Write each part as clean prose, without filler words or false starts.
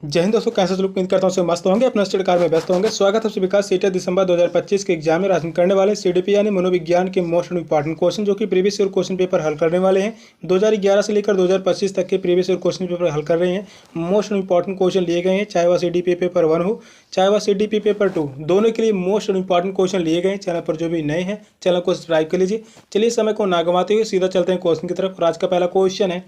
जय हिंद दोस्तों, कैसे लोग उम्मीद करता हूँ सब मस्त होंगे, अपना स्टडी कार में व्यस्त होंगे। स्वागत है सभी का 7 दिसंबर 2025 के एग्जाम में राशन करने वाले सीडीपी यानी मनोविज्ञान के मोस्ट इंपॉर्टेंट क्वेश्चन जो कि प्रीवियस ईयर क्वेश्चन पेपर हल करने वाले हैं। 2011 से लेकर 2025 तक के प्रीवियस ईयर क्वेश्चन पेपर हल कर रहे हैं। मोस्ट इंपॉर्टेंट क्वेश्चन लिए गए हैं, चाहे वह सीडीपी पेपर 1 हो चाहे वह सीडीपी पेपर 2, दोनों के लिए मोस्ट इंपॉर्टेंट क्वेश्चन लिए गए हैं। चैनल पर जो भी नए हैं चैनल को सब्सक्राइब कर लीजिए। चलिए समय को ना गंवाते हुए सीधा चलते हैं क्वेश्चन की तरफ। और आज का पहला क्वेश्चन है,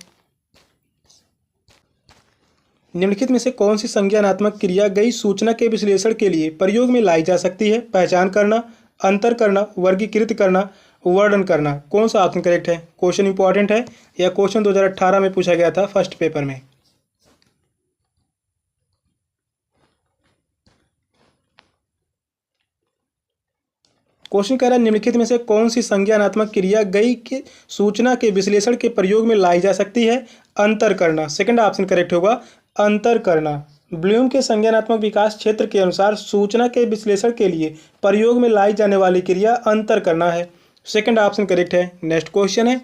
निम्नलिखित में से कौन सी संज्ञानात्मक क्रिया गई सूचना के विश्लेषण के लिए प्रयोग में लाई जा सकती है? पहचान करना, अंतर करना, वर्गीकृत करना, वर्णन करना। कौन सा ऑप्शन करेक्ट है? क्वेश्चन इंपॉर्टेंट है। यह क्वेश्चन 2018 में पूछा गया था फर्स्ट पेपर में। क्वेश्चन कह रहा है, निम्नलिखित में से कौन सी संज्ञानात्मक क्रिया गई के सूचना के विश्लेषण के प्रयोग में लाई जा सकती है? अंतर करना। सेकंड ऑप्शन करेक्ट होगा, अंतर करना। ब्लूम के संज्ञानात्मक विकास क्षेत्र के अनुसार सूचना के विश्लेषण के लिए प्रयोग में लाई जाने वाली क्रिया अंतर करना है। सेकंड ऑप्शन करेक्ट है। नेक्स्ट क्वेश्चन है,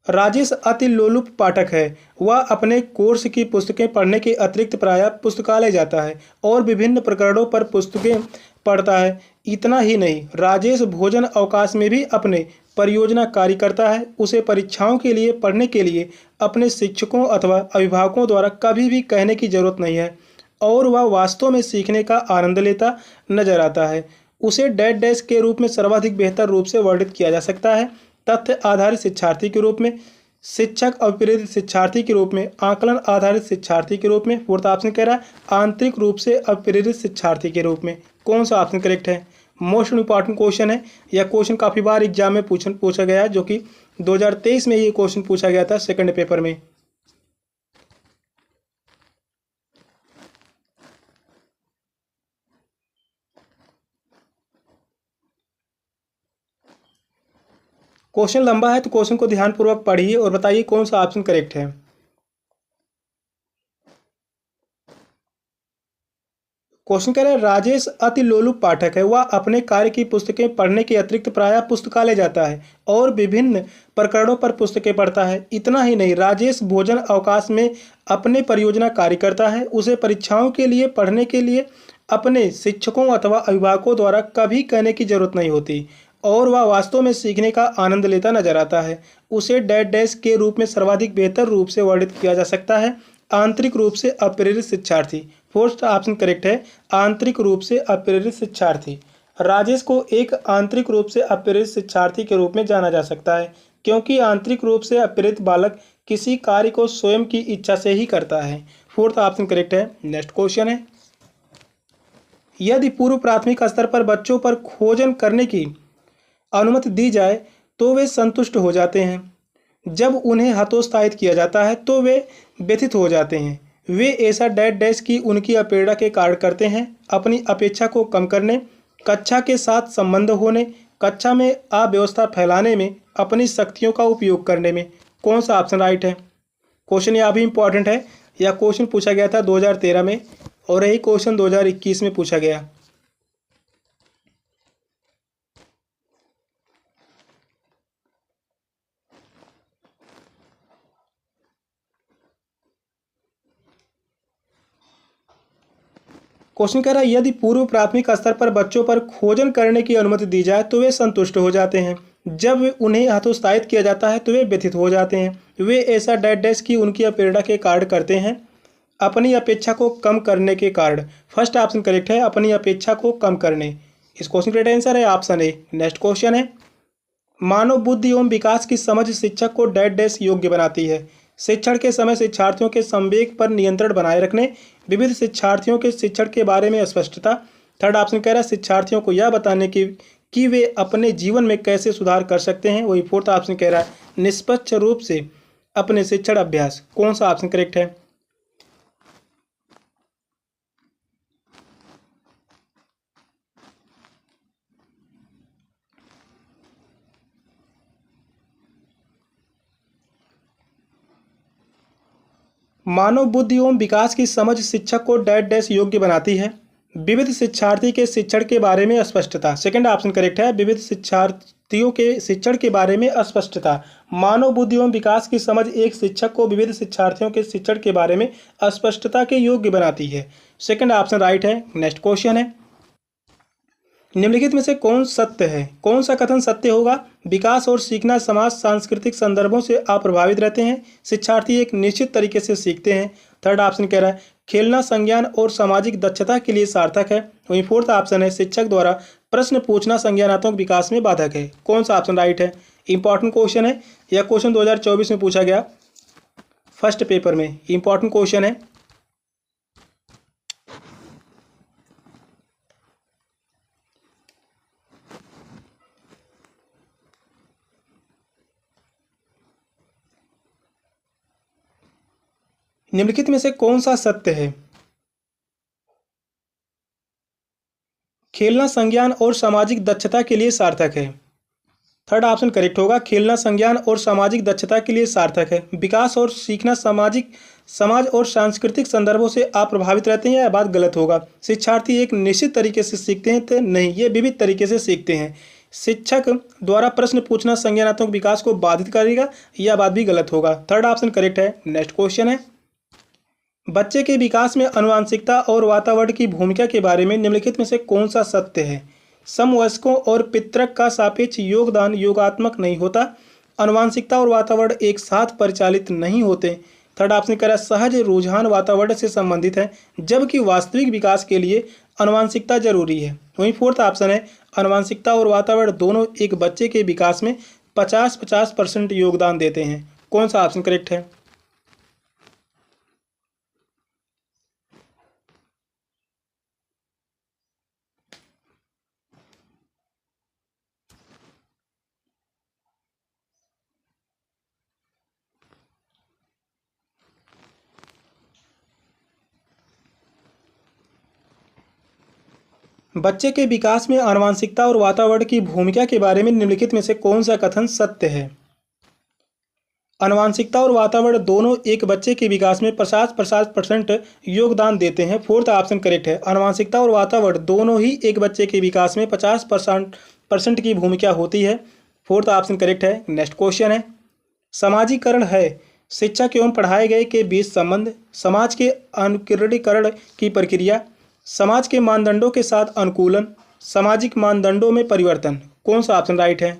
राजेश अति लोलुप पाठक है। वह अपने कोर्स की पुस्तकें पढ़ने के अतिरिक्त प्रायः पुस्तकालय जाता है और विभिन्न प्रकरणों पर पुस्तकें पढ़ता है। इतना ही नहीं, राजेश भोजन अवकाश में भी अपने परियोजना कार्य करता है। उसे परीक्षाओं के लिए पढ़ने के लिए अपने शिक्षकों अथवा अभिभावकों द्वारा कभी भी कहने की जरूरत नहीं है और वह वास्तव में सीखने का आनंद लेता नजर आता है। उसे डैश डैश के रूप में सर्वाधिक बेहतर रूप से वर्णित किया जा सकता है। तथ्य आधारित शिक्षार्थी के रूप में, शिक्षक और प्रेरित शिक्षार्थी के रूप में, आकलन आधारित शिक्षार्थी के रूप में। फोर्थ ऑप्शन कह रहा है आंतरिक रूप से अप्रेरित शिक्षार्थी के रूप में। कौन सा ऑप्शन करेक्ट है? मोस्ट इंपॉर्टेंट क्वेश्चन है। यह क्वेश्चन काफ़ी बार एग्जाम में पूछा गया है, जो कि 2023 में ये क्वेश्चन पूछा गया था सेकंड पेपर में। क्वेश्चन लंबा है तो क्वेश्चन को ध्यानपूर्वक पढ़िए और बताइए कौन सा ऑप्शन करेक्ट है। क्वेश्चन कह रहे हैं, राजेश अति लोलुप पाठक है। वह अपने कार्य की पुस्तकें पढ़ने के अतिरिक्त प्रायः पुस्तकालय जाता है और विभिन्न प्रकरणों पर पुस्तकें पढ़ता है। इतना ही नहीं, राजेश भोजन अवकाश में अपने परियोजना कार्य करता है। उसे परीक्षाओं के लिए पढ़ने के लिए अपने शिक्षकों अथवा अभिभावकों द्वारा कभी कहने की जरूरत नहीं होती और वह वास्तव में सीखने का आनंद लेता नजर आता है। उसे डैश डैश के रूप में सर्वाधिक बेहतर रूप से वर्णित किया जा सकता है। आंतरिक रूप से अप्रेरित शिक्षार्थी। फोर्थ ऑप्शन करेक्ट है, आंतरिक रूप से अप्रेरित शिक्षार्थी। राजेश को एक आंतरिक रूप से अप्रेरित शिक्षार्थी के रूप में जाना जा सकता है क्योंकि आंतरिक रूप से अप्रेरित बालक किसी कार्य को स्वयं की इच्छा से ही करता है। फोर्थ ऑप्शन करेक्ट है। नेक्स्ट क्वेश्चन है, यदि पूर्व प्राथमिक स्तर पर बच्चों पर खोजन करने की अनुमति दी जाए तो वे संतुष्ट हो जाते हैं। जब उन्हें हतोत्साहित किया जाता है तो वे व्यथित हो जाते हैं। वे ऐसा डैश डैश की उनकी अपेक्षा के कारण करते हैं। अपनी अपेक्षा को कम करने, कक्षा के साथ संबंध होने, कक्षा में अव्यवस्था फैलाने में, अपनी शक्तियों का उपयोग करने में। कौन सा ऑप्शन राइट है? क्वेश्चन यह भी इंपॉर्टेंट है। यह क्वेश्चन पूछा गया था 2013 में और यही क्वेश्चन 2021 में पूछा गया। क्वेश्चन कह रहा है, यदि पूर्व प्राथमिक स्तर पर बच्चों पर खोजन करने की अनुमति दी जाए तो वे संतुष्ट हो जाते हैं। जब उन्हें हतोत्साहित किया जाता है तो वे व्यथित हो जाते हैं। वे ऐसा डैश डैश की उनकी अपेक्षा के कारण करते हैं। अपनी अपेक्षा को कम करने के कारण। फर्स्ट ऑप्शन करेक्ट है, अपनी अपेक्षा को कम करने। इस क्वेश्चन का आंसर है ऑप्शन ए। नेक्स्ट क्वेश्चन है, मानव बुद्धि एवं विकास की समझ शिक्षक को डैश डैश योग्य बनाती है। शिक्षण के समय शिक्षार्थियों के संवेग पर नियंत्रण बनाए रखने, विविध शिक्षार्थियों के शिक्षण के बारे में स्पष्टता। थर्ड ऑप्शन कह रहा है शिक्षार्थियों को यह बताने की कि वे अपने जीवन में कैसे सुधार कर सकते हैं। वही फोर्थ ऑप्शन कह रहा है निष्पक्ष रूप से अपने शिक्षण अभ्यास। कौन सा ऑप्शन करेक्ट है? मानव बुद्धि एवं विकास की समझ शिक्षक को डैश डैश योग्य बनाती है। विविध शिक्षार्थी के शिक्षण के बारे में अस्पष्टता। सेकंड ऑप्शन करेक्ट है, विविध शिक्षार्थियों के शिक्षण के बारे में अस्पष्टता। मानव बुद्धि एवं विकास की समझ एक शिक्षक को विविध शिक्षार्थियों के शिक्षण के बारे में अस्पष्टता के योग्य बनाती है। सेकंड ऑप्शन राइट है। नेक्स्ट क्वेश्चन है, निम्नलिखित में से कौन सत्य है? कौन सा कथन सत्य होगा? विकास और सीखना समाज सांस्कृतिक संदर्भों से अप्रभावित रहते हैं। शिक्षार्थी एक निश्चित तरीके से सीखते हैं। थर्ड ऑप्शन कह रहा है खेलना संज्ञान और सामाजिक दक्षता के लिए सार्थक है। वहीं फोर्थ ऑप्शन है शिक्षक द्वारा प्रश्न पूछना संज्ञानात्मक विकास में बाधक है। कौन सा ऑप्शन राइट है? इंपॉर्टेंट क्वेश्चन है, यह क्वेश्चन 2024 में पूछा गया फर्स्ट पेपर में। इंपॉर्टेंट क्वेश्चन है। निम्नलिखित में से कौन सा सत्य है? खेलना संज्ञान और सामाजिक दक्षता के लिए सार्थक है। थर्ड ऑप्शन करेक्ट होगा, खेलना संज्ञान और सामाजिक दक्षता के लिए सार्थक है। विकास और सीखना समाज और सांस्कृतिक संदर्भों से अप्रभावित रहते हैं, यह बात गलत होगा। शिक्षार्थी एक निश्चित तरीके से सीखते हैं तो नहीं, ये विविध तरीके से सीखते हैं। शिक्षक द्वारा प्रश्न पूछना संज्ञानात्मक विकास को बाधित करेगा, यह बात भी गलत होगा। थर्ड ऑप्शन करेक्ट है। नेक्स्ट क्वेश्चन है, बच्चे के विकास में आनुवंशिकता और वातावरण की भूमिका के बारे में निम्नलिखित में से कौन सा सत्य है? समवयस्कों और पितृक का सापेक्ष योगदान योगात्मक नहीं होता। आनुवंशिकता और वातावरण एक साथ परिचालित नहीं होते। थर्ड ऑप्शन कह रहा है सहज रुझान वातावरण से संबंधित है, जबकि वास्तविक विकास के लिए आनुवंशिकता जरूरी है। वहीं फोर्थ ऑप्शन है आनुवंशिकता और वातावरण दोनों एक बच्चे के विकास में 50-50% योगदान देते हैं। कौन सा ऑप्शन करेक्ट है? बच्चे के विकास में आनुवंशिकता और वातावरण की भूमिका के बारे में निम्नलिखित में से कौन सा कथन सत्य है? आनुवंशिकता और वातावरण दोनों एक बच्चे के विकास में 50% योगदान देते हैं। फोर्थ ऑप्शन करेक्ट है, आनुवंशिकता और वातावरण दोनों ही एक बच्चे के विकास में 50% की भूमिका होती है। फोर्थ ऑप्शन करेक्ट है। नेक्स्ट क्वेश्चन है, समाजीकरण है शिक्षक एवं पढ़ाए गए के बीच संबंध, समाज के अनुकीर्णीकरण की प्रक्रिया, समाज के मानदंडों के साथ अनुकूलन, सामाजिक मानदंडों में परिवर्तन। कौन सा ऑप्शन राइट है?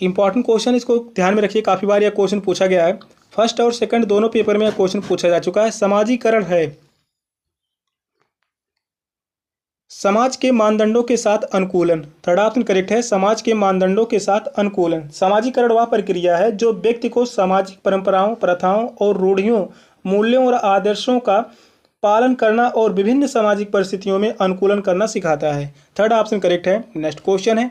इंपॉर्टेंट क्वेश्चन, इसको ध्यान में रखिए, काफ़ी बार यह क्वेश्चन पूछा गया है। फर्स्ट और सेकंड दोनों पेपर में यह क्वेश्चन पूछा जा चुका है। समाजीकरण है समाज के मानदंडों के साथ अनुकूलन। थर्ड ऑप्शन करेक्ट है, समाज के मानदंडों के साथ अनुकूलन। समाजीकरण वह प्रक्रिया है जो व्यक्ति को सामाजिक परंपराओं, प्रथाओं और रूढ़ियों, मूल्यों और आदर्शों का पालन करना और विभिन्न सामाजिक परिस्थितियों में अनुकूलन करना सिखाता है। थर्ड ऑप्शन करेक्ट है। नेक्स्ट क्वेश्चन है,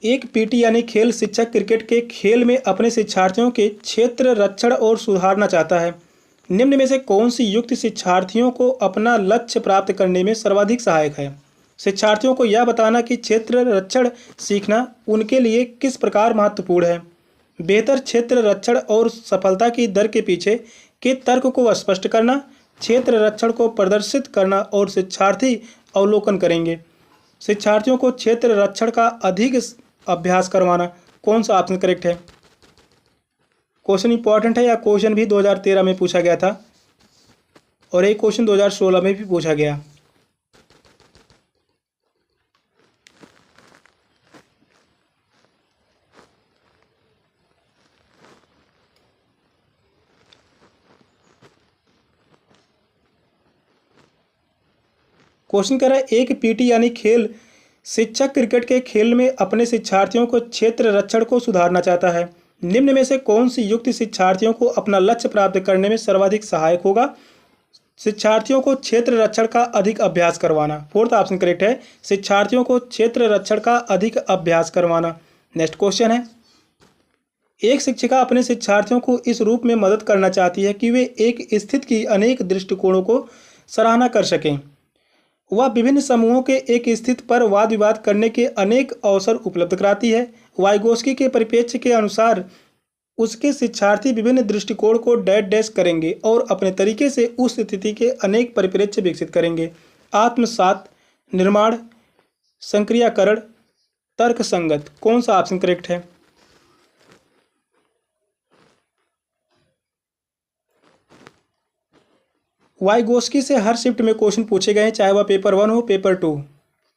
एक पीटी यानी खेल शिक्षक क्रिकेट के खेल में अपने शिक्षार्थियों के क्षेत्र रक्षण और सुधारना चाहता है। निम्न में से कौन सी युक्ति शिक्षार्थियों को अपना लक्ष्य प्राप्त करने में सर्वाधिक सहायक है? शिक्षार्थियों को यह बताना कि क्षेत्र रक्षण सीखना उनके लिए किस प्रकार महत्वपूर्ण है। बेहतर क्षेत्र रक्षण और सफलता की दर के पीछे के तर्क को स्पष्ट करना, क्षेत्र रक्षण को प्रदर्शित करना और शिक्षार्थी अवलोकन करेंगे। शिक्षार्थियों को क्षेत्र रक्षण का अधिक अभ्यास करवाना। कौन सा ऑप्शन करेक्ट है? क्वेश्चन इंपॉर्टेंट है, या क्वेश्चन भी 2013 में पूछा गया था और एक क्वेश्चन 2016 में भी पूछा गया। क्वेश्चन कह रहा है, एक पीटी यानी खेल शिक्षक क्रिकेट के खेल में अपने शिक्षार्थियों को क्षेत्र रक्षण को सुधारना चाहता है। निम्न में से कौन सी युक्ति शिक्षार्थियों को अपना लक्ष्य प्राप्त करने में सर्वाधिक सहायक होगा? शिक्षार्थियों को क्षेत्र रक्षण का अधिक अभ्यास करवाना। फोर्थ ऑप्शन करेक्ट है, शिक्षार्थियों को क्षेत्र रक्षण का अधिक अभ्यास करवाना। नेक्स्ट क्वेश्चन है, एक शिक्षिका अपने शिक्षार्थियों को इस रूप में मदद करना चाहती है कि वे एक स्थिति की अनेक दृष्टिकोणों को सराहना कर सकें। वह विभिन्न समूहों के एक स्थिति पर वाद विवाद करने के अनेक अवसर उपलब्ध कराती है। वाइगोस्की के परिप्रेक्ष्य के अनुसार उसके शिक्षार्थी विभिन्न दृष्टिकोण को डैश डैश करेंगे और अपने तरीके से उस स्थिति के अनेक परिप्रेक्ष्य विकसित करेंगे। आत्मसात, निर्माण, संक्रियाकरण, तर्क संगत। कौन सा ऑप्शन करेक्ट है? वाइगोस्की से हर शिफ्ट में क्वेश्चन पूछे गए हैं, चाहे वह पेपर 1 हो पेपर 2।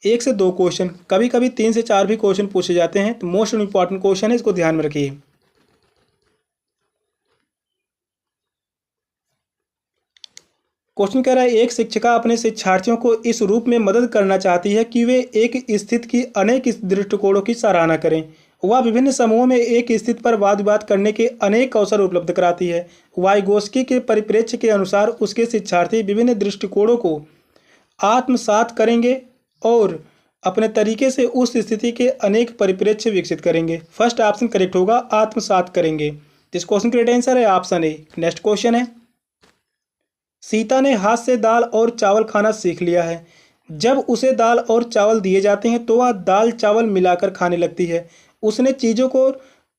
1 से 2 क्वेश्चन, कभी कभी 3 से 4 भी क्वेश्चन पूछे जाते हैं। तो मोस्ट इंपॉर्टेंट क्वेश्चन है, इसको ध्यान में रखिए। क्वेश्चन कह रहा है, एक शिक्षिका अपने शिक्षार्थियों को इस रूप में मदद करना चाहती है कि वे एक स्थिति की अनेक दृष्टिकोणों की सराहना करें। वह विभिन्न समूहों में एक स्थिति पर वाद विवाद करने के अनेक अवसर उपलब्ध कराती है। वाइगोस्की के परिप्रेक्ष्य के अनुसार उसके शिक्षार्थी विभिन्न दृष्टिकोणों को आत्मसात करेंगे और अपने तरीके से उस स्थिति के अनेक परिप्रेक्ष्य विकसित करेंगे। फर्स्ट ऑप्शन करेक्ट होगा, आत्मसात करेंगे। इस क्वेश्चन का राइट आंसर है ऑप्शन ए। नेक्स्ट क्वेश्चन है, सीता ने हाथ से दाल और चावल खाना सीख लिया है। जब उसे दाल और चावल दिए जाते हैं तो वह दाल चावल मिलाकर खाने लगती है। उसने चीज़ों को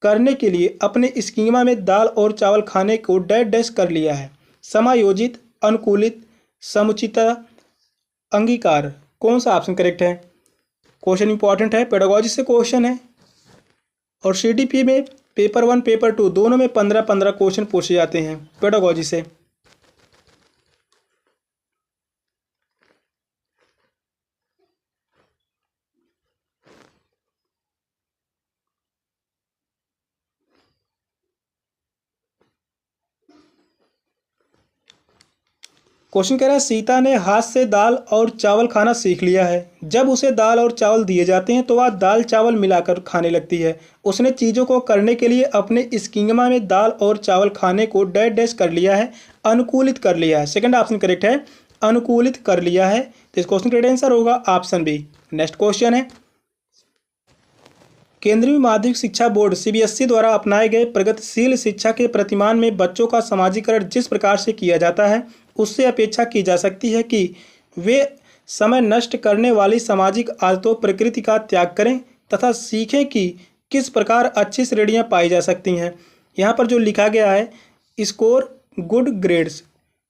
करने के लिए अपने स्कीमा में दाल और चावल खाने को डैश डैश कर लिया है। समायोजित, अनुकूलित, समुचिता, अंगीकार। कौन सा ऑप्शन करेक्ट है? क्वेश्चन इंपॉर्टेंट है, पेडागोजी से क्वेश्चन है और सीडीपी में पेपर 1 पेपर 2 दोनों में 15-15 क्वेश्चन पूछे जाते हैं पेडागोजी से। क्वेश्चन कह रहा है, सीता ने हाथ से दाल और चावल खाना सीख लिया है। जब उसे दाल और चावल दिए जाते हैं तो वह दाल चावल मिलाकर खाने लगती है। उसने चीज़ों को करने के लिए अपने स्कीमा में दाल और चावल खाने को डैश डैश कर लिया है, अनुकूलित कर लिया है। सेकंड ऑप्शन करेक्ट है, अनुकूलित कर लिया है। तो इस क्वेश्चन का राइट आंसर होगा ऑप्शन बी। नेक्स्ट क्वेश्चन है, केंद्रीय माध्यमिक शिक्षा बोर्ड सीबीएसई द्वारा अपनाए गए प्रगतिशील शिक्षा के प्रतिमान में बच्चों का समाजीकरण जिस प्रकार से किया जाता है, उससे अपेक्षा की जा सकती है कि वे समय नष्ट करने वाली सामाजिक आदतों प्रकृति का त्याग करें तथा सीखें कि किस प्रकार अच्छी श्रेणियां पाई जा सकती हैं। यहाँ पर जो लिखा गया है, score good grades.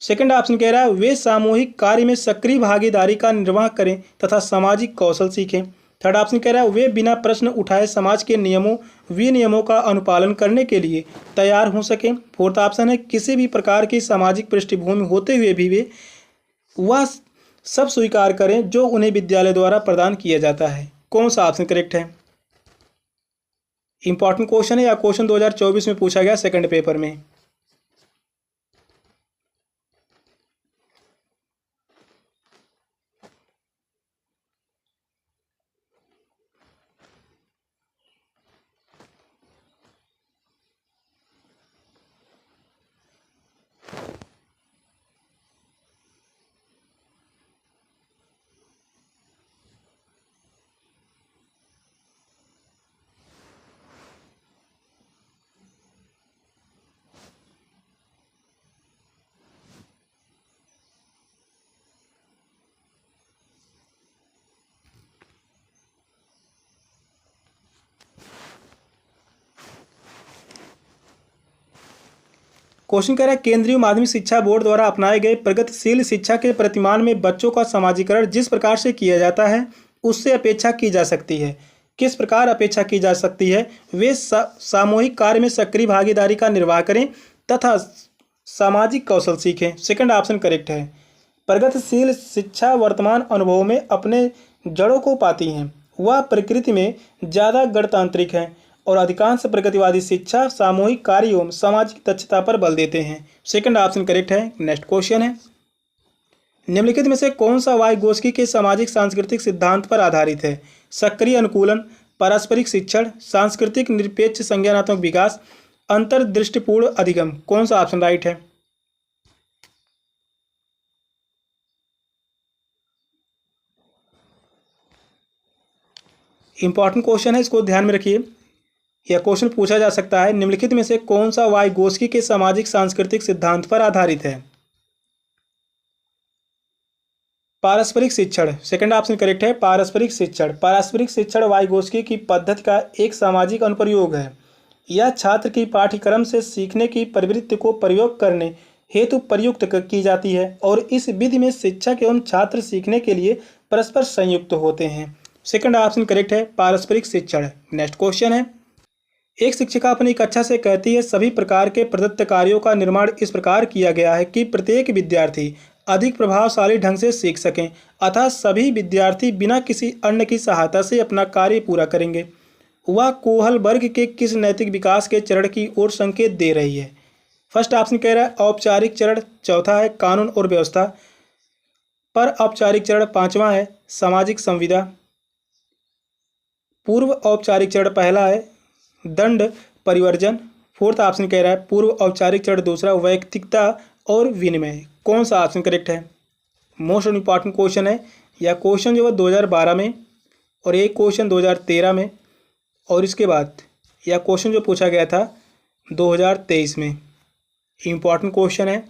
Second option कह रहा है, वे सामूहिक कार्य में सक्रिय भागीदारी का निर्वाह करें तथा सामाजिक कौशल सीखें। थर्ड ऑप्शन कह रहा है, वे बिना प्रश्न उठाए समाज के नियमों विनियमों का अनुपालन करने के लिए तैयार हो सकें। फोर्थ ऑप्शन है, किसी भी प्रकार की सामाजिक पृष्ठभूमि होते हुए भी वे वह सब स्वीकार करें जो उन्हें विद्यालय द्वारा प्रदान किया जाता है। कौन सा ऑप्शन करेक्ट है? इंपॉर्टेंट क्वेश्चन है या क्वेश्चन 2024 में पूछा गया सेकंड पेपर में। क्वेश्चन कह रहा है, केंद्रीय माध्यमिक शिक्षा बोर्ड द्वारा अपनाए गए प्रगतिशील शिक्षा के प्रतिमान में बच्चों का समाजीकरण जिस प्रकार से किया जाता है, उससे अपेक्षा की जा सकती है। किस प्रकार अपेक्षा की जा सकती है? वे सामूहिक कार्य में सक्रिय भागीदारी का निर्वाह करें तथा सामाजिक कौशल सीखें। सेकंड ऑप्शन करेक्ट है। प्रगतिशील शिक्षा वर्तमान अनुभवों में अपने जड़ों को पाती हैं। वह प्रकृति में ज़्यादा गणतांत्रिक है और अधिकांश प्रगतिवादी शिक्षा सामूहिक कार्य एवं सामाजिक दक्षता पर बल देते हैं। सेकंड ऑप्शन करेक्ट है। नेक्स्ट क्वेश्चन है, निम्नलिखित में से कौन सा वाइगोस्की के सामाजिक सांस्कृतिक सिद्धांत पर आधारित है? सक्रिय अनुकूलन, पारस्परिक शिक्षण, सांस्कृतिक निरपेक्ष संज्ञानात्मक विकास, अंतर्दृष्टिपूर्ण अधिगम। कौन सा ऑप्शन राइट है? इंपॉर्टेंट क्वेश्चन है, इसको ध्यान में रखिए। यह क्वेश्चन पूछा जा सकता है, निम्नलिखित में से कौन सा वाइगोस्की के सामाजिक सांस्कृतिक सिद्धांत पर आधारित है? पारस्परिक शिक्षण, सेकंड ऑप्शन करेक्ट है। पारस्परिक शिक्षण, पारस्परिक शिक्षण वाइगोत्स्की की पद्धति का एक सामाजिक अनुप्रयोग है। यह छात्र की पाठ्यक्रम से सीखने की प्रवृत्ति को प्रयोग करने हेतु प्रयुक्त की जाती है और इस विधि में शिक्षक एवं छात्र सीखने के लिए परस्पर संयुक्त होते हैं। सेकंड ऑप्शन करेक्ट है, पारस्परिक शिक्षण। नेक्स्ट क्वेश्चन है, एक शिक्षिका अपनी कक्षा से कहती है सभी प्रकार के प्रदत्त कार्यों का निर्माण इस प्रकार किया गया है कि प्रत्येक विद्यार्थी अधिक प्रभावशाली ढंग से सीख सकें, अतः सभी विद्यार्थी बिना किसी अन्य की सहायता से अपना कार्य पूरा करेंगे। वह कोहल वर्ग के किस नैतिक विकास के चरण की ओर संकेत दे रही है? फर्स्ट ऑप्शन कह रहा है औपचारिक चरण, चौथा है कानून और व्यवस्था, पर औपचारिक चरण, पांचवा है सामाजिक संविदा, पूर्व औपचारिक चरण पहला है दंड परिवर्जन, फोर्थ ऑप्शन कह रहा है पूर्व औपचारिक चरण दूसरा वैयक्तिकता और विनिमय। कौन सा ऑप्शन करेक्ट है? मोस्ट इंपॉर्टेंट क्वेश्चन है। यह क्वेश्चन जो है 2012 में और एक क्वेश्चन 2013 में और इसके बाद यह क्वेश्चन जो पूछा गया था 2023 में। इम्पॉर्टेंट क्वेश्चन है।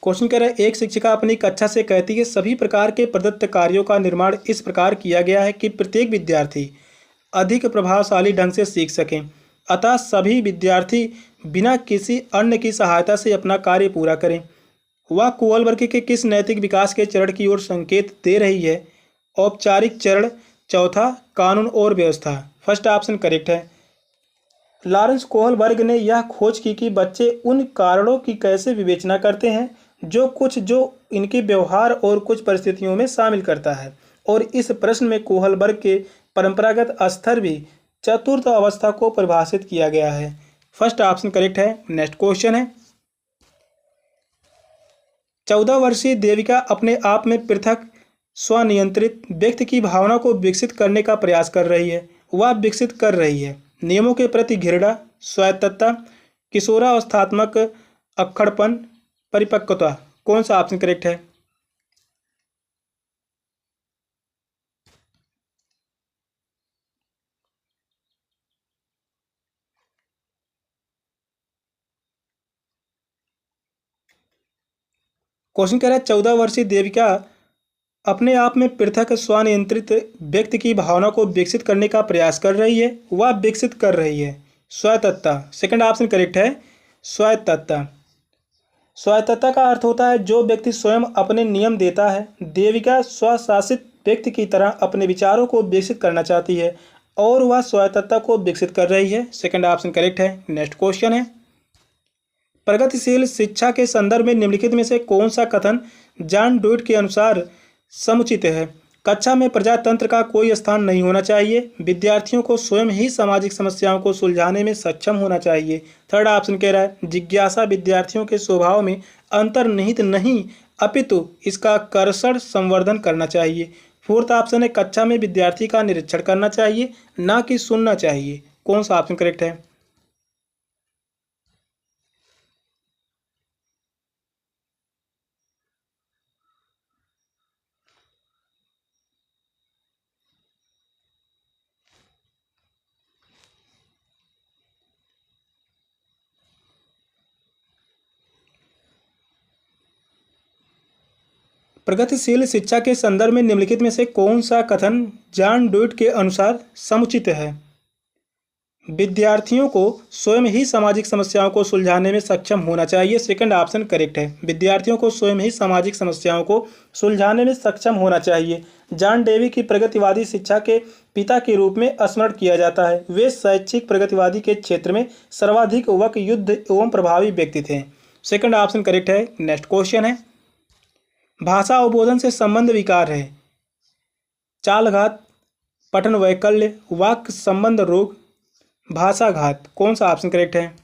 क्वेश्चन कह रहा है एक शिक्षिका अपनी कक्षा से कहती है सभी प्रकार के प्रदत्त कार्यों का निर्माण इस प्रकार किया गया है कि प्रत्येक विद्यार्थी अधिक प्रभावशाली ढंग से सीख सकें, अतः सभी विद्यार्थी बिना किसी अन्य की सहायता से अपना कार्य पूरा करें। वह कोहल वर्ग के किस नैतिक विकास के चरण की ओर संकेत दे रही है? औपचारिक चरण, चौथा कानून और व्यवस्था। फर्स्ट ऑप्शन करेक्ट है। लॉरेंस कोहलबर्ग ने यह खोज की कि बच्चे उन कारणों की कैसे विवेचना करते हैं जो इनके व्यवहार और कुछ परिस्थितियों में शामिल करता है, और इस प्रश्न में कोहलबर्ग के परंपरागत स्तर भी चतुर्थ अवस्था को परिभाषित किया गया है। फर्स्ट ऑप्शन करेक्ट है। नेक्स्ट क्वेश्चन है, 14 वर्षीय देविका अपने आप में पृथक स्वनियंत्रित व्यक्ति की भावना को विकसित करने का प्रयास कर रही है। वह विकसित कर रही है नियमों के प्रति घृणा, स्वायत्तता, किशोरावस्थात्मक अक्खड़पन, परिपक्वता। कौन सा ऑप्शन करेक्ट है? क्वेश्चन कह रहा है 14 वर्षीय देविका अपने आप में पृथक स्वनियंत्रित व्यक्ति की भावना को विकसित करने का प्रयास कर रही है। वह विकसित कर रही है स्वायत्तता। सेकंड ऑप्शन करेक्ट है, स्वायत्तता। स्वायत्तता का अर्थ होता है जो व्यक्ति स्वयं अपने नियम देता है। देविका स्वशासित व्यक्ति की तरह अपने विचारों को विकसित करना चाहती है और वह स्वायत्तता को विकसित कर रही है। सेकंड ऑप्शन करेक्ट है। नेक्स्ट क्वेश्चन है, प्रगतिशील शिक्षा के संदर्भ में निम्नलिखित में से कौन सा कथन जॉन डुइट के अनुसार समुचित है? कक्षा में प्रजातंत्र का कोई स्थान नहीं होना चाहिए। विद्यार्थियों को स्वयं ही सामाजिक समस्याओं को सुलझाने में सक्षम होना चाहिए। थर्ड ऑप्शन कह रहा है जिज्ञासा विद्यार्थियों के स्वभाव में अंतर्निहित नहीं अपितु इसका कर्षण संवर्धन करना चाहिए। फोर्थ ऑप्शन है कक्षा में विद्यार्थी का निरीक्षण करना चाहिए, ना कि सुनना चाहिए। कौन सा ऑप्शन करेक्ट है? प्रगतिशील शिक्षा के संदर्भ में निम्नलिखित में से कौन सा कथन जॉन डुइट के अनुसार समुचित है? विद्यार्थियों को स्वयं ही सामाजिक समस्याओं को सुलझाने में सक्षम होना चाहिए। सेकंड ऑप्शन करेक्ट है। विद्यार्थियों को स्वयं ही सामाजिक समस्याओं को सुलझाने में सक्षम होना चाहिए। जॉन डेवी की प्रगतिवादी शिक्षा के पिता के रूप में स्मरण किया जाता है। वे शैक्षिक प्रगतिवादी के क्षेत्र में सर्वाधिक वक युद्ध एवं प्रभावी व्यक्ति थे। सेकंड ऑप्शन करेक्ट है। नेक्स्ट क्वेश्चन है, भाषा अवबोधन से संबंध विकार है। चालघात, पठन वैकल्य, वाक्य संबंध रोग, भाषाघात। कौन सा ऑप्शन करेक्ट है?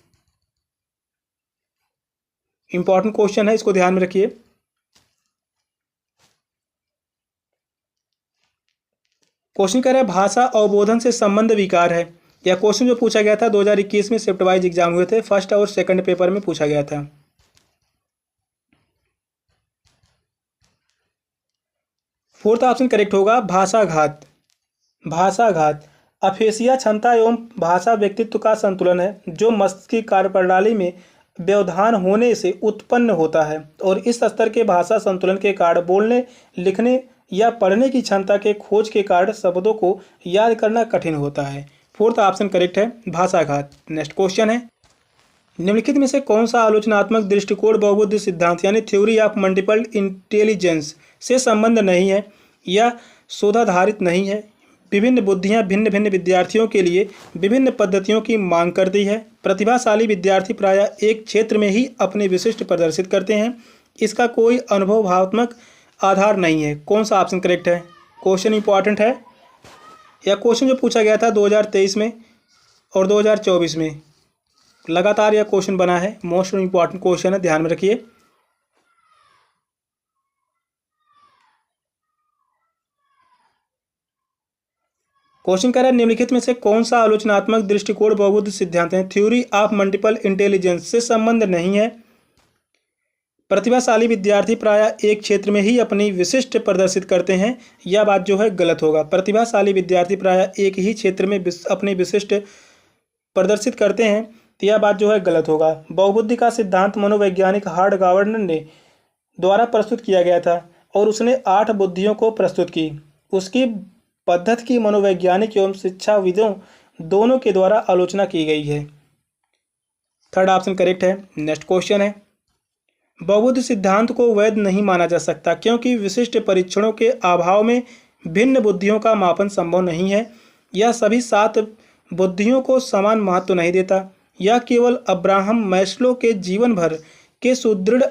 इंपॉर्टेंट क्वेश्चन है, इसको ध्यान में रखिए। क्वेश्चन कह रहा है भाषा अवबोधन से संबंध विकार है। यह क्वेश्चन जो पूछा गया था 2021 में शिफ्ट वाइज एग्जाम हुए थे, फर्स्ट और सेकंड पेपर में पूछा गया था। फोर्थ ऑप्शन करेक्ट होगा भाषाघात। भाषाघात अफेसिया क्षमता एवं भाषा व्यक्तित्व का संतुलन है जो मस्तिष्क की कार्यप्रणाली में व्यवधान होने से उत्पन्न होता है और इस स्तर के भाषा संतुलन के कारण बोलने, लिखने या पढ़ने की क्षमता के खोज के कारण शब्दों को याद करना कठिन होता है। फोर्थ ऑप्शन करेक्ट है भाषाघात। नेक्स्ट क्वेश्चन है, निम्नलिखित में से कौन सा आलोचनात्मक दृष्टिकोण बहुबुद्धि सिद्धांत यानी थ्योरी ऑफ मल्टीपल इंटेलिजेंस से संबंध नहीं है या शोधाधारित नहीं है? विभिन्न बुद्धियां भिन्न भिन्न विद्यार्थियों के लिए विभिन्न पद्धतियों की मांग करती है। प्रतिभाशाली विद्यार्थी प्रायः एक क्षेत्र में ही अपने विशिष्ट प्रदर्शित करते हैं। इसका कोई अनुभवभावात्मक आधार नहीं है। कौन सा ऑप्शन करेक्ट है? क्वेश्चन इंपॉर्टेंट है। यह क्वेश्चन जो पूछा गया था 2023 में और 2024 में, लगातार यह क्वेश्चन बना है। मोस्ट इंपॉर्टेंट क्वेश्चन है, ध्यान में रखिए। क्वेश्चन कह रहा है निम्नलिखित में से कौन सा आलोचनात्मक दृष्टिकोण बहुबुद्धि सिद्धांत है थ्योरी ऑफ मल्टीपल इंटेलिजेंस से संबंध नहीं है? प्रतिभाशाली विद्यार्थी प्रायः एक क्षेत्र में ही अपनी विशिष्ट प्रदर्शित करते हैं। यह बात जो है गलत होगा। प्रतिभाशाली विद्यार्थी प्रायः एक ही क्षेत्र में अपनी विशिष्ट प्रदर्शित करते हैं, तो यह बात जो है गलत होगा। बहुबुद्धि का सिद्धांत मनोवैज्ञानिक हार्ड गावर्डन ने द्वारा प्रस्तुत किया गया था और उसने 8 बुद्धियों को प्रस्तुत की। उसकी पद्धति की मनोवैज्ञानिक एवं शिक्षाविदों दोनों के द्वारा आलोचना की गई है। थर्ड ऑप्शन करेक्ट है। नेक्स्ट क्वेश्चन है, बहुबुद्धि सिद्धांत को वैध नहीं माना जा सकता क्योंकि विशिष्ट परीक्षणों के अभाव में भिन्न बुद्धियों का मापन संभव नहीं है। यह सभी 7 बुद्धियों को समान महत्व नहीं देता। यह केवल अब्राहम मैस्लो के जीवन भर के सुदृढ़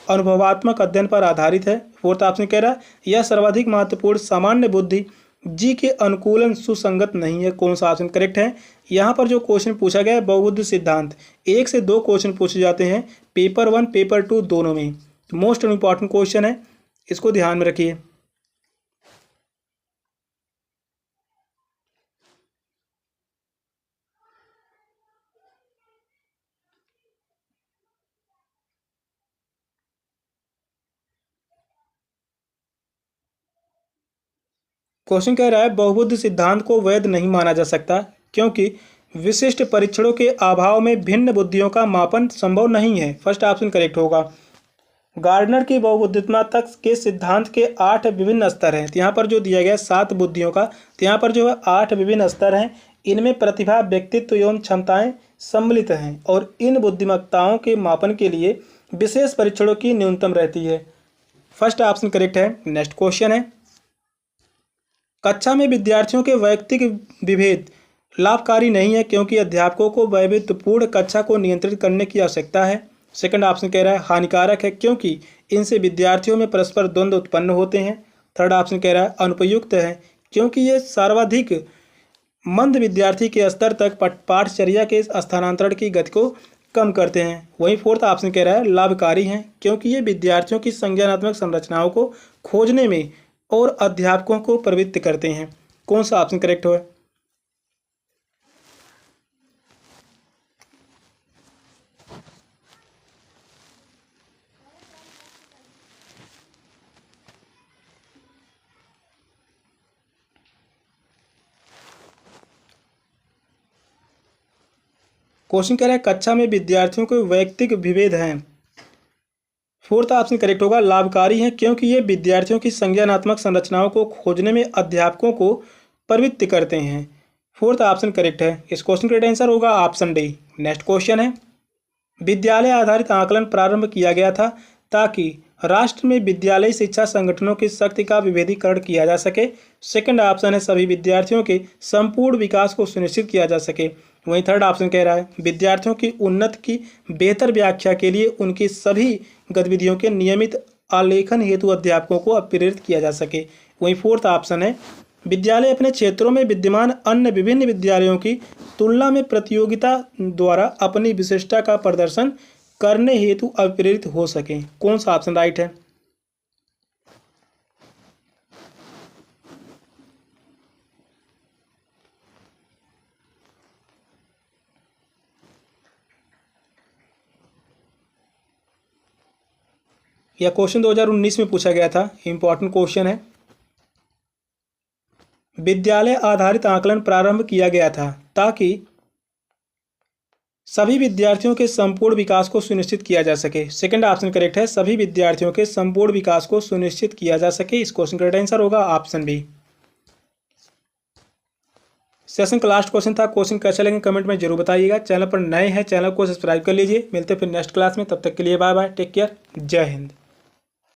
अनुभवात्मक अध्ययन पर आधारित है। फोर्थ ऑप्शन कह रहा है यह सर्वाधिक महत्वपूर्ण सामान्य बुद्धि जी के अनुकूलन सुसंगत नहीं है। कौन सा ऑप्शन करेक्ट है? यहाँ पर जो क्वेश्चन पूछा गया है बहुबुद्धि सिद्धांत, 1 से 2 क्वेश्चन पूछे जाते हैं पेपर 1 पेपर 2 दोनों में। मोस्ट इंपॉर्टेंट क्वेश्चन है, इसको ध्यान में रखिए। क्वेश्चन कह रहा है बहुबुद्धि सिद्धांत को वैध नहीं माना जा सकता क्योंकि विशिष्ट परीक्षणों के अभाव में भिन्न बुद्धियों का मापन संभव नहीं है। फर्स्ट ऑप्शन करेक्ट होगा। गार्डनर की बहुबुद्धिमत्ता के सिद्धांत के 8 विभिन्न स्तर हैं। तो यहाँ पर जो दिया गया 7 बुद्धियों का, तो यहाँ पर जो है 8 विभिन्न स्तर हैं। इनमें प्रतिभा, व्यक्तित्व एवं क्षमताएं सम्मिलित हैं और इन बुद्धिमत्ताओं के मापन के लिए विशेष परीक्षणों की न्यूनतम रहती है। फर्स्ट ऑप्शन करेक्ट है। नेक्स्ट क्वेश्चन है, कक्षा में विद्यार्थियों के वैयक्तिक विभेद लाभकारी नहीं है क्योंकि अध्यापकों को वैविध्यपूर्ण कक्षा को नियंत्रित करने की आवश्यकता है। सेकंड ऑप्शन कह रहा है हानिकारक है क्योंकि इनसे विद्यार्थियों में परस्पर द्वंद्व उत्पन्न होते हैं। थर्ड ऑप्शन कह रहा है अनुपयुक्त है क्योंकि ये सर्वाधिक मंद विद्यार्थी के स्तर तक पाठचर्या के स्थानांतरण की गति को कम करते हैं। वहीं फोर्थ ऑप्शन कह रहा है लाभकारी हैं क्योंकि ये विद्यार्थियों की संज्ञानात्मक संरचनाओं को खोजने में और अध्यापकों को प्रवृत्त करते हैं। कौन सा ऑप्शन करेक्ट हो? क्वेश्चन कह रहा है कक्षा में विद्यार्थियों के वैयक्तिक विभेद हैं। फोर्थ ऑप्शन करेक्ट होगा लाभकारी हैं क्योंकि ये विद्यार्थियों की संज्ञानात्मक संरचनाओं को खोजने में अध्यापकों को प्रवृत्त करते हैं। फोर्थ ऑप्शन करेक्ट है। इस क्वेश्चन का आंसर होगा ऑप्शन डी। नेक्स्ट क्वेश्चन है, विद्यालय आधारित आकलन प्रारंभ किया गया था ताकि राष्ट्र में विद्यालय शिक्षा संगठनों की शक्ति का विभेदीकरण किया जा सके। सेकंड ऑप्शन है सभी विद्यार्थियों के संपूर्ण विकास को सुनिश्चित किया जा सके। वहीं थर्ड ऑप्शन कह रहा है विद्यार्थियों की उन्नति की बेहतर व्याख्या के लिए उनकी सभी गतिविधियों के नियमित आलेखन हेतु अध्यापकों को प्रेरित किया जा सके। वहीं फोर्थ ऑप्शन है विद्यालय अपने क्षेत्रों में विद्यमान अन्य विभिन्न विद्यालयों की तुलना में प्रतियोगिता द्वारा अपनी विशिष्टता का प्रदर्शन करने हेतु प्रेरित हो सके। कौन सा ऑप्शन राइट है? यह क्वेश्चन 2019 में पूछा गया था, इंपॉर्टेंट क्वेश्चन है। विद्यालय आधारित आकलन प्रारंभ किया गया था ताकि सभी विद्यार्थियों के संपूर्ण विकास को सुनिश्चित किया जा सके। सेकंड ऑप्शन करेक्ट है, सभी विद्यार्थियों के संपूर्ण विकास को सुनिश्चित किया जा सके। इस क्वेश्चन का राइट आंसर होगा ऑप्शन बी। सेशन का लास्ट क्वेश्चन था। क्वेश्चन कैसे लगे कमेंट में जरूर बताइएगा। चैनल पर नए हैं, चैनल को सब्सक्राइब कर लीजिए। मिलते हैं फिर नेक्स्ट क्लास में, तब तक के लिए बाय बाय, टेक केयर, जय हिंद।